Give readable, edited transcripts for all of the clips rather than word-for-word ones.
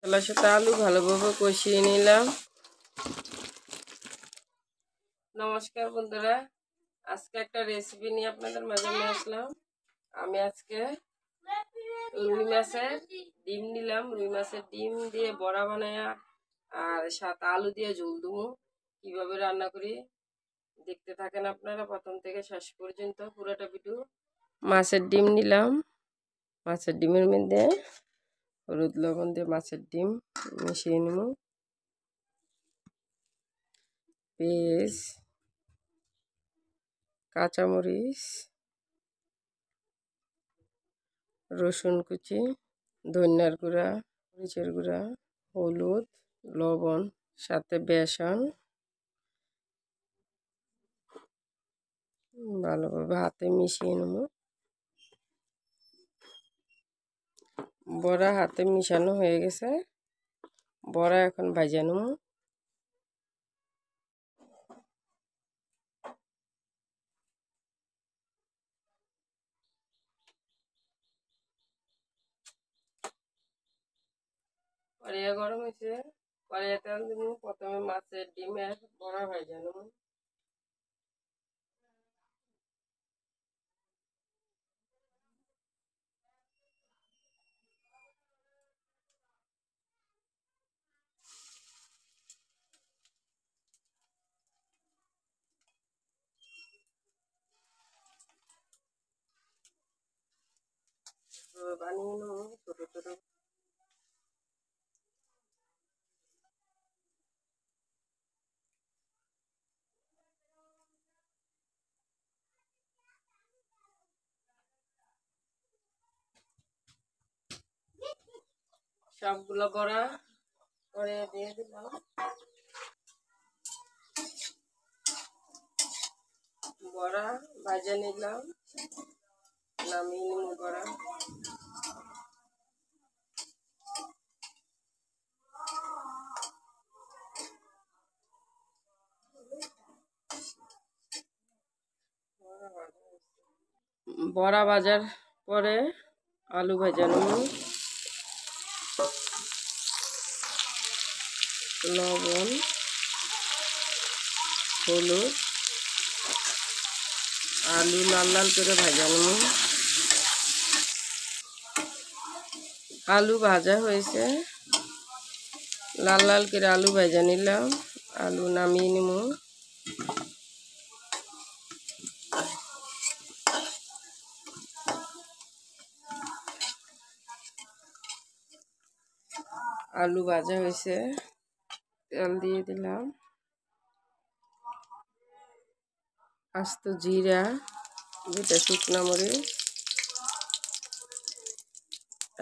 মশলার সাথে আলু ভালোভাবে কষিয়ে নিলাম। নমস্কার বন্ধুরা, আজকে একটা রেসিপি নিয়ে আপনাদের মাঝে নিয়ে আসলাম। আমি আজকে রুই মাছের ডিম নিলাম। রুই মাছের ডিম দিয়ে বড়া বানায় আর সাথে আলু দিয়ে ঝোল দেবো। কীভাবে রান্না করি দেখতে থাকেন আপনারা প্রথম থেকে শেষ পর্যন্ত পুরোটা ভিডিও। মাছের ডিম নিলাম। মাছের ডিমের মধ্যে হলুদ লবণ দিয়ে মাছের ডিম মিশিয়ে নেব। পেঁয়াজ, কাঁচামরিচ, রসুন কুচি, ধনিয়ার গুঁড়া, মরিচের গুঁড়া, হলুদ, লবণ, সাথে বেসন ভালোভাবে হাতে মিশিয়ে নেব। বড়া হাতে মিশানো হয়ে গেছে, বড়া এখন ভাজা নেব। কড়াইয়া গরম হয়েছে, কড়াইয়া তেল দেবো। প্রথমে মাছের ডিমের বড়া ভাজা নেব। বানিয়ে নেব ছোটো ছোটো। সবগুলো বড়া করে দিয়ে দিলাম। বড়া ভাজা নিলাম, নামিয়ে নেব বড়া। বড়া ভাজার পরে আলু ভাজা নেব। লবণ, হলুদ, আলু লাল লাল করে ভাজা নেব। আলু ভাজা হয়েছে, লাল লাল করে আলু ভাজা নিলাম। আলু নামিয়ে নেব। আলু ভাজা হয়েছে, তেল দিয়ে দিলাম। আস্ত জিরা, দুটা শুকনো মরিচ,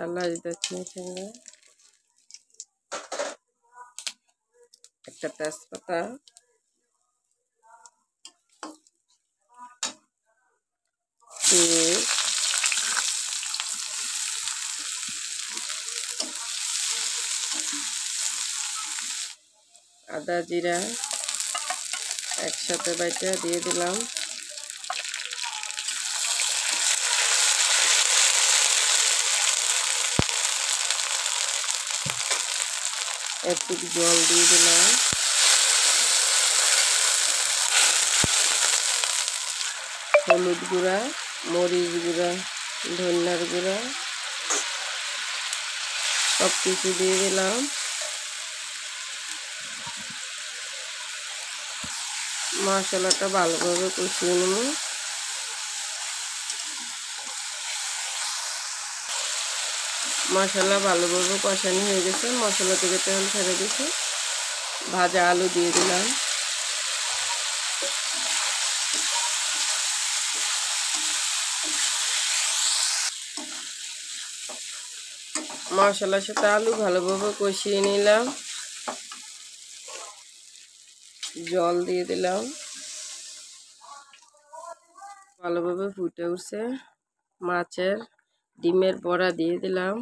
এলাচ, দারচিনি, একটা তেজপাতা, পেঁয়াজ, আদা জিরা একসাথে বাইটা দিয়ে দিলাম। একটু জল দিয়ে দিলাম। হলুদ গুঁড়া, মরিচ গুঁড়া, ধনিয়ার গুঁড়া সব কিছু দিয়ে দিলাম। মশলাটা ভালোভাবে কষিয়ে নেব। মশলা ভালোভাবে কষানো হয়ে গেছে, মশলা থেকে তেল ছেড়ে দিয়েছে। ভাজা আলু দিয়ে দিলাম। মশলার সাথে আলু ভালোভাবে কষিয়ে নিলাম। জল দিয়ে দিলাম। ভালোভাবে ফুটে উঠছে, মাছের ডিমের বড়া দিয়ে দিলাম।